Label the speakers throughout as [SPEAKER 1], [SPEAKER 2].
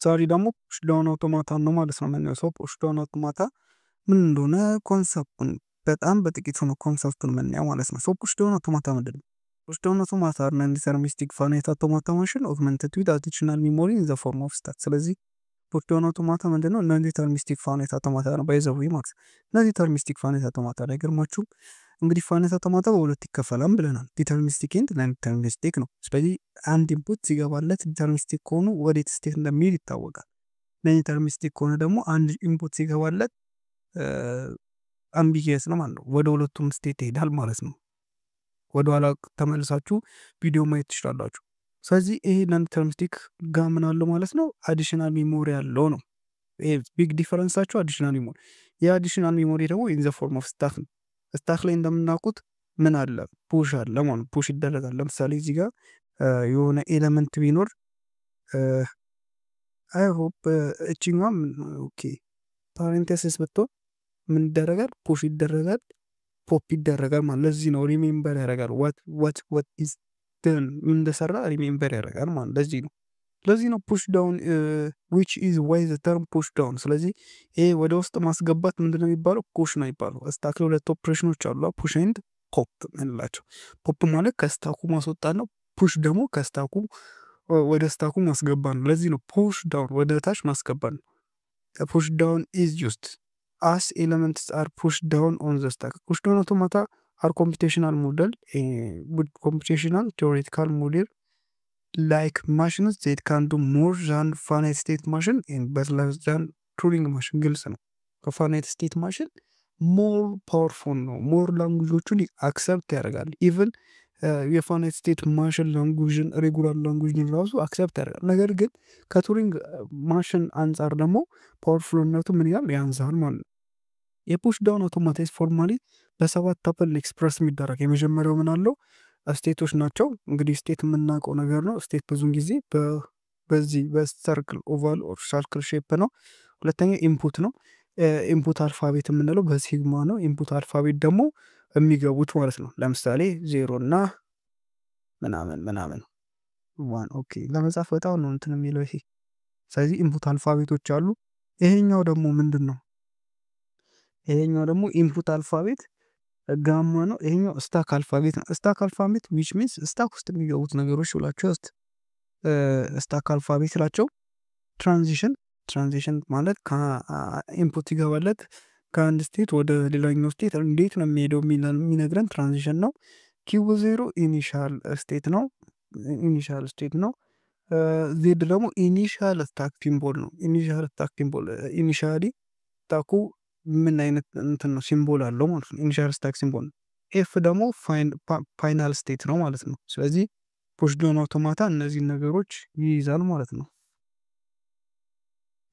[SPEAKER 1] ዛሬ ደግሞ ፑሽ ዳውን አውቶማታ ነው ማለት ነው የምናየው። ፑሽ ዳውን አውቶማታ ምን እንደሆነ ኮንሰፕቱን በጣም በጥቂቱ ነው ኮንሰፕቱን የምናየው ማለት ነው። ፑሽ ዳውን አውቶማታ ምንድን ነው? ፑሽ ዳውን አውቶማታ are non-deterministic finite automata function augmented with additional memory in the form of stat። ስለዚህ ፑሽ ዳውን አውቶማታ ምንድን ነው? non-deterministic finite automata ነው ባይዘው ማለት non-deterministic finite automata ላይ ገርማችሁ እንግዲህ ፋይናይት አውቶማታ በሁለት ይከፈላል ብለናል። ዲተርሚኒስቲክ ኤንድ ናን ዲተርሚኒስቲክ ነው። ስለዚህ አንድ ኢንፑት ሲገባለት ዲተርሚኒስቲክ ከሆኑ ወዴት ስቴት እንደሚሄድ ይታወቃል። ናን ዲተርሚኒስቲክ ከሆነ ደግሞ አንድ ኢንፑት ሲገባለት አምቢጊየስ ነው ማለት ነው። ወደ ሁለቱም ስቴት ይሄዳል ማለት ነው። ወደ ኋላ ተመልሳችሁ ቪዲዮ ማየት ትችላላችሁ። ስለዚህ ይሄ ናን ዲተርሚኒስቲክ ጋር ምን አለው ማለት ነው? አዲሽናል ሜሞሪ ያለው ነው። ይሄ ቢግ ዲፈረንሳቸው አዲሽናል ሜሞሪ። የአዲሽናል ሜሞሪ ደግሞ ኢን ዘ ፎርም ኦፍ ስታክ ነው። ስታክ ላይ እንደምናውቁት ምን አለ? ፑሽ አለ ማለት ፑሽ ይደረጋል። ለምሳሌ እዚህ ጋር የሆነ ኤሌመንት ቢኖር አይ ሆፕ እቺኛም ኦኬ ፓሬንቴሲስ ብትሆን ምን ይደረጋል? ፑሽ ይደረጋል፣ ፖፕ ይደረጋል ማለት ለዚህ ነው ሪሜምበር ያደርጋል። what is done ምን እንደሰራ ሪሜምበር ያደርጋል ማለት ለዚህ ነው ፑሽ ዳውን which is why the term push down። ስለዚህ ይሄ ወደ ውስጥ ማስገባት ምንድነው የሚባለው? ፑሽ ነው የሚባለው። ስታክ ላይ ሁለት ኦፕሬሽኖች አሉ፣ ፑሽ ኤንድ ፖፕ እንላቸው። ፖፕ ማለት ከስታኩ ማስወጣት ነው። ፑሽ ደግሞ ከስታኩ ወደ ስታኩ ማስገባት ነው። ለዚህ ነው ፑሽ ዳውን ወደ ታች ማስገባት ነው። ፑሽ ዳውን is used as elements are pushed down on the stack። ፑሽ ዳውን አውቶማታ are computational model computational theoretical model like machines that can do more than finite state machine and but less than Turing machine። ግልጽ ነው። ከፋይናይት ስቴት ማሽን ሞር ፓወርፉል ነው። ሞር ላንጉጆቹን አክሰፕት ያደርጋል። ኢቭን የፋይናይት ስቴት ማሽን ላንጉጅን ሬጉላር ላንጉጅን ራሱ አክሰፕት ያደርጋል። ነገር ግን ከቱሪንግ ማሽን አንጻር ደግሞ ፓወርፉልነቱ ምን ያህል ያንሳል ማለት ነው። የፑሽ ዳውን አውቶማታ ፎርማሊ በሰባት ተፕል ኤክስፕረስ የሚደረግ የመጀመሪያው ምን አለው? ስቴቶች ናቸው። እንግዲህ ስቴት የምናውቀው ነገር ነው። ስቴት ብዙን ጊዜ በዚህ በሰርክል ኦቫል ኦር ሰርክል ሼፕ ነው። ሁለተኛ ኢንፑት ነው። ኢንፑት አልፋቤት የምንለው በሲግማ ነው። ኢንፑት አልፋቤት ደግሞ የሚገቡት ማለት ነው። ለምሳሌ 0 እና ምናምን ዋን ኦኬ ለመጻፍ በጣም ነው እንትን የሚለው ይሄ። ስለዚህ ኢንፑት አልፋቤቶች አሉ። ይሄኛው ደግሞ ምንድን ነው? ይሄኛው ደግሞ ኢንፑት አልፋቤት ጋማ ነው። ይሄኛው ስታክ አልፋቤት ነው። ስታክ አልፋቤት which means ስታክ ውስጥ የሚገቡት ነገሮች ብላችሁ ውስጥ ስታክ አልፋቤት ላቸው ትራንዚሽን ማለት ከኢንፑት ይገባለት ከአንድ ስቴት ወደ ሌላኛው ስቴት እንዴት ነው የሚሄደው የሚነግረን ትራንዚሽን ነው። ኪው 0 ኢኒሻል ስቴት ነው። ዜድ ደግሞ ኢኒሻል ስታክ ሲምቦል ነው። ኢኒሻሊ ስታኩ ምን አይነት እንትን ነው ሲምቦል አለው ማለት ነው። ኢኒሻል ስታክ ሲምቦል ነው። ኤፍ ደግሞ ፋይናል ስቴት ነው ማለት ነው። ስለዚህ ፑሽ ዳውን አውቶማታ እነዚህን ነገሮች ይይዛል ማለት ነው።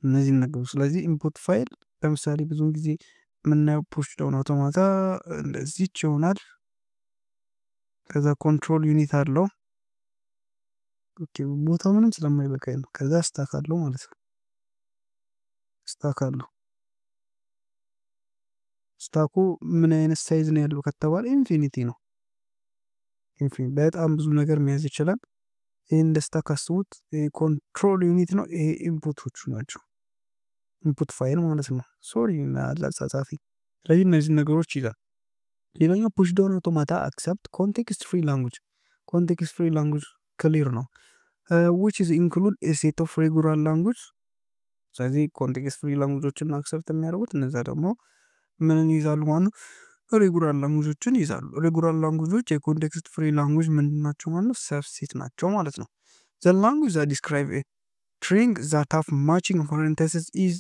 [SPEAKER 1] እነዚህን ነገሮች ስለዚህ ኢንፑት ፋይል ለምሳሌ ብዙውን ጊዜ የምናየው ፑሽ ዳውን አውቶማታ እንደዚህ ይሆናል። ከዛ ኮንትሮል ዩኒት አለው። ኦኬ ቦታው ምንም ስለማይበቃኝ ነው። ከዛ ስታክ አለው ማለት ነው። ስታኩ ምን አይነት ሳይዝ ነው ያለው ከተባለ ኢንፊኒቲ ነው። በጣም ብዙ ነገር መያዝ ይችላል። ይሄ እንደ ስታክ አስቡት። ኮንትሮል ዩኒት ነው። ይሄ ኢንፑቶቹ ናቸው። ኢንፑት ፋይል ማለት ነው። ሶሪ አላጻጻፊ። ስለዚህ እነዚህ ነገሮች ይዛል። ሌላኛው ፑሽ ዳውን አውቶማታ አክሰፕት ኮንቴክስት ፍሪ ላንጉጅ ክሊር ነው which is include a set of regular language። ስለዚህ ኮንቴክስት ፍሪ ላንጉጆችን አክሰፕት የሚያደርጉት እነዛ ደግሞ ምን ይዛሉ ማለት ነው? ሬጉላር ላንጉጆችን ይዛሉ። ሬጉላር ላንጉጆች የኮንቴክስት ፍሪ ላንጉጅ ምንድን ናቸው ማለት ነው? ሰብሴት ናቸው ማለት ነው። the language that describe a string that have matching parentheses is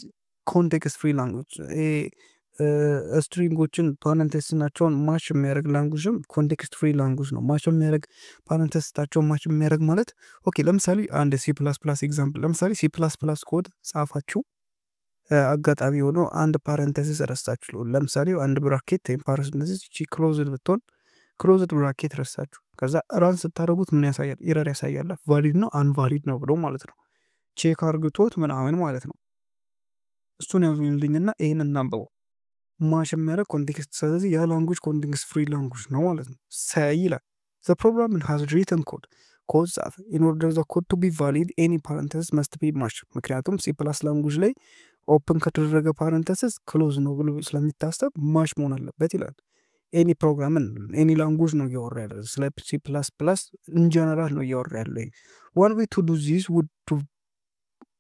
[SPEAKER 1] context free language። ስትሪንጎችን ፓረንቴሲስ ናቸውን ማች የሚያደርግ ላንጉጅም ኮንቴክስት ፍሪ ላንጉጅ ነው። ማች የሚያደርግ ፓረንቴሲሳቸውን ማች የሚያደርግ ማለት ኦኬ ለምሳሌ አንድ C++ ኤግዛምፕል ለምሳሌ C++ ኮድ ጻፋችሁ አጋጣሚ ሆኖ አንድ ፓረንቴሲስ ረሳችሁ። ለምሳሌ አንድ ብራኬት ወይም ፓረንቴሲስ ክሎዝድ ብትሆን ክሎዝድ ብራኬት ረሳችሁ። ከዛ ራን ስታደርጉት ምን ያሳያል? ኤረር ያሳያል። ቫሊድ ነው አንቫሊድ ነው ብሎ ማለት ነው። ቼክ አርግቶት ምናምን ማለት ነው። እሱን ያዙልኝና ይሄን እናንበው። ማች የሚያደርግ ኮንቴክስት። ስለዚህ ያ ላንጉጅ ኮንቴክስት ፍሪ ላንጉጅ ነው ማለት ነው። ሳይ ይላል the program has written code ኮድ ጻፈ in order the code to be valid any parenthesis must be matched ምክንያቱም C+ ላንጉጅ ላይ ኦፕን ከተደረገ ፓረንተሲስ ክሎዝ ነው ብሎ ስለሚታሰብ ማች መሆን አለበት ይላል። ኤኒ ፕሮግራምን ኤኒ ላንጉጅ ነው እያወራ ያለው ስለ C++ ኢን ጀነራል ነው እያወራ ያለው። one way to do this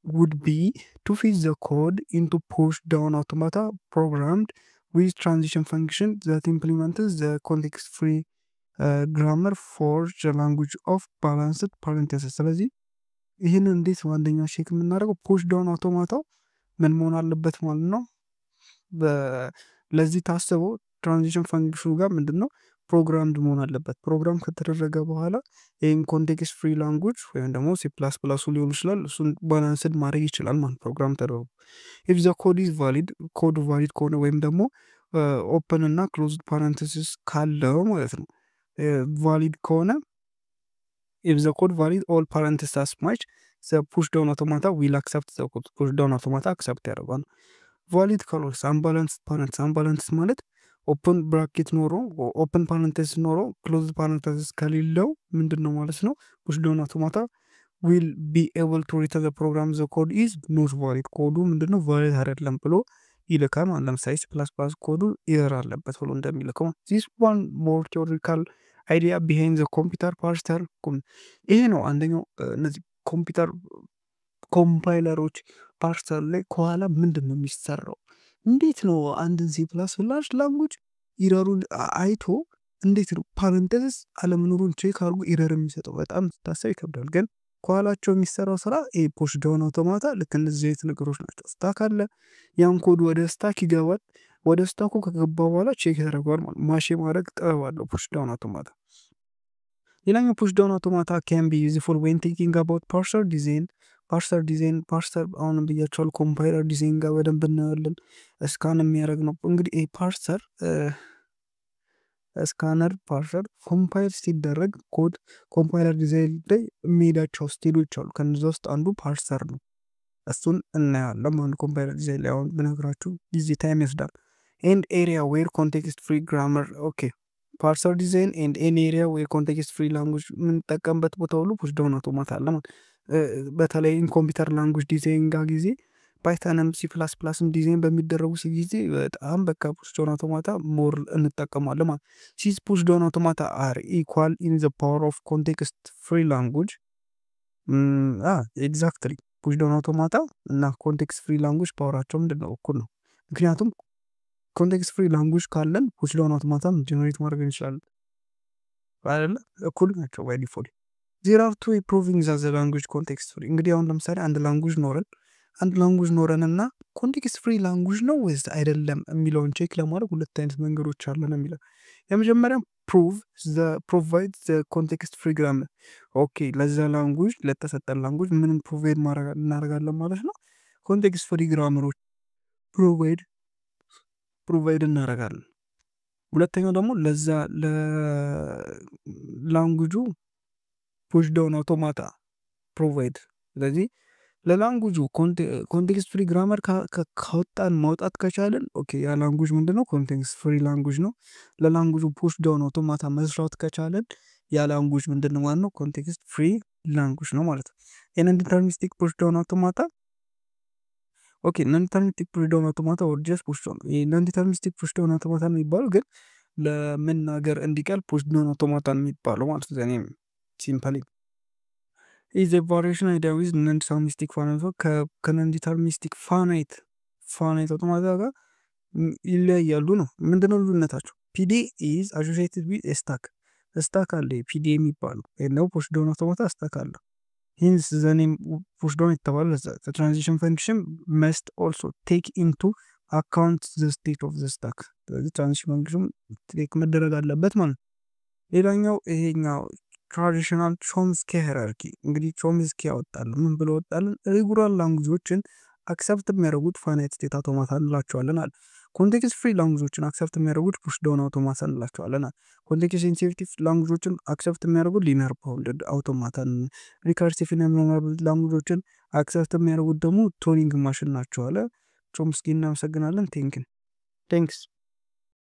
[SPEAKER 1] would be to feed the code into push down automata programmed with transition function that implements the context free grammar for the language of balanced parenthesis ስለዚህ ይህን እንዴት ዋንደኛ ሼክ የምናደርገው ፑሽ ዳውን አውቶማታው ምን መሆን አለበት ማለት ነው። ለዚህ ታስበው ትራንዚሽን ፈንክሽኑ ጋር ምንድነው ፕሮግራምድ መሆን አለበት። ፕሮግራም ከተደረገ በኋላ ይሄን ኮንቴክስት ፍሪ ላንጉጅ ወይም ደግሞ C++ ሊሆን ይችላል እሱን ባላንስድ ማድረግ ይችላል ማለት ፕሮግራም ተደርጎ if the code is valid ኮዱ ቫሊድ ከሆነ ወይም ደግሞ ኦፕን እና ክሎዝድ ፓረንቴሲስ ካለው ማለት ነው ቫሊድ ከሆነ if the code valid all parentheses match the push down automata will accept the code push down automata accept ያደርጋል። valid colors unbalanced parenthesis unbalanced ማለት ኦፕን ብራኬት ኖሮ ኦፕን ፓረንቴሲስ ኖሮ ክሎዝድ ፓረንቴሲስ ከሌለው ምንድነው ማለት ነው push down automata will be able to return the program the code is not valid ኮዱ ምንድነው valid አይደለም ብሎ ይልካል ማለት ለምሳሌ C++ ኮዱ ኤረር አለበት ብሎ እንደሚልከው this one more theoretical idea behind the computer parser ይሄ ነው አንደኛው እነዚህ ኮምፒውተር ኮምፓይለሮች ፓርሰር ላይ ከኋላ ምንድነው የሚሰራው እንዴት ነው አንድን C++ ላንጉጅ ኢረሩን አይቶ እንዴት ነው ፓረንቴሲስ አለመኖሩን ቼክ አድርጎ ኢረር የሚሰጠው በጣም ታሳቢ ይከብዳል። ግን ከኋላቸው የሚሰራው ስራ ፑሽ ዳውን አውቶማታ ልክ እነዚህ አይነት ነገሮች ናቸው። ስታክ አለ ያን ኮድ ወደ ስታክ ይገባል ወደ ስታኩ ከገባ በኋላ ቼክ ያደርጋል ማለት ማሽ ማድረግ ጥበብ አለው ፑሽ ዳውን አውቶማታ። ሌላኛው ፑሽ ዳውን አውቶማታ can be useful when thinking about parser design ፓርሰር አሁንም ብያቸዋል ኮምፓይለር ዲዛይን ጋር በደንብ እናያለን። ስካን የሚያደርግ ነው እንግዲህ ፓርሰር ስካነር ፓርሰር ኮምፓይል ሲደረግ ኮድ ኮምፓይለር ዲዛይን ላይ የሚሄዳቸው ስቴጆች አሉ ከነዛ ውስጥ አንዱ ፓርሰር ነው። እሱን እናያለን ማለት ኮምፓይለር ዲዛይን ላይ አሁን ብነግራችሁ ጊዜ ታይም ይወስዳል። and area where context free grammar okay parser design and any area where context free language የምንጠቀምበት ቦታ ሁሉ ፑሽ ዳውን አውቶማታ አለ ማለት በተለይ ኮምፒውተር ላንጉጅ ዲዛይን ጋር ጊዜ ፓይተንም C++ም ዲዛይን በሚደረጉ ጊዜ በጣም በቃ ፑሽ ዳውን አውቶማታ ሞር እንጠቀማለን ማለት these push down automata are equal in the power of context free language ኤግዛክትሊ ፑሽ ዳውን አውቶማታ እና ኮንቴክስት ፍሪ ላንጉጅ ፓወራቸው ምንድነው እኩል ነው። ምክንያቱም ኮንቴክስት ፍሪ ላንጉጅ ካለን ፑሽ ዳውን አውቶማታም ጀነሬት ማድረግ እንችላለን አይደል እኩል ናቸው ባይ ዲፎልት there are two proving that the language context free እንግዲህ አሁን ለምሳሌ አንድ ላንጉጅ ኖረንና ኮንቴክስት ፍሪ ላንጉጅ ነው ወይስ አይደለም የሚለውን ቼክ ለማድረግ ሁለት አይነት መንገዶች አሉ ነው የሚለው። የመጀመሪያው provide the context free grammar ኦኬ ለዛ ላንጉጅ ለተሰጠን ላንጉጅ ምንም ፕሮቫይድ ማድረግ እናደርጋለን ማለት ነው ኮንቴክስት ፍሪ ግራመሮች ፕሮቫይድ እናደርጋለን። ሁለተኛው ደግሞ ለዛ ለላንጉጁ ፑሽ ዳውን አውቶማታ ፕሮቫይድ ስለዚህ ለላንጉጁ ኮንቴክስት ፍሪ ግራመር ካወጣን ማውጣት ከቻለን ኦኬ ያ ላንጉጅ ምንድነው ኮንቴክስት ፍሪ ላንጉጅ ነው። ለላንጉጁ ፑሽ ዳውን አውቶማታ መስራት ከቻለን ያ ላንጉጅ ምንድነው ማለት ነው ኮንቴክስት ፍሪ ላንጉጅ ነው ማለት ነው። ነን ዲተርሚኒስቲክ ፑሽ ዳውን አውቶማታ ኦኬ ነን ዲተርሚኒስቲክ ፑሽ ዳውን አውቶማታ or just push down ነን ዲተርሚኒስቲክ ፑሽ ዳውን አውቶማታ ነው የሚባለው ግን ለመናገር እንዲቀል ፑሽ ዳውን አውቶማታ ነው የሚባለው ማለት ነው። እኔ simply is a variation idea with non-deterministic finite non-deterministic finite automata ጋር ይለያያሉ ነው። ምንድነው ልዩነታቸው? PD is associated with a stack አለ PD የሚባለው ነው push down automata stack አለ hence the name push down የተባለው the transition function must also take into account the state of the stack ስለዚህ transition function ቴክ መደረግ አለበት ማለት። ሌላኛው ይሄኛው ትራዲሽናል ቾምስኪ ሃይራርኪ እንግዲህ ቾምስኪ ያወጣል ምን ብሎ ወጣልን ሬጉላር ላንጉጆችን አክሰፕት የሚያደርጉት ፋይናይት ስቴት አውቶማታ እንላቸዋለን አለ። ኮንቴክስት ፍሪ ላንጉጆችን አክሰፕት የሚያደርጉት ፑሽ ዳውን አውቶማታ እንላቸዋለን አለ። ኮንቴክስት ሴንሲቲቭ ላንጉጆችን አክሰፕት የሚያደርጉት ሊኒየር ባውንድድ አውቶማታ ሪከርሲቭ ላንጉጆችን አክሰፕት የሚያደርጉት ደግሞ ቱሪንግ ማሽን ናቸው አለ ቾምስኪ። እናመሰግናለን። ቴንክስ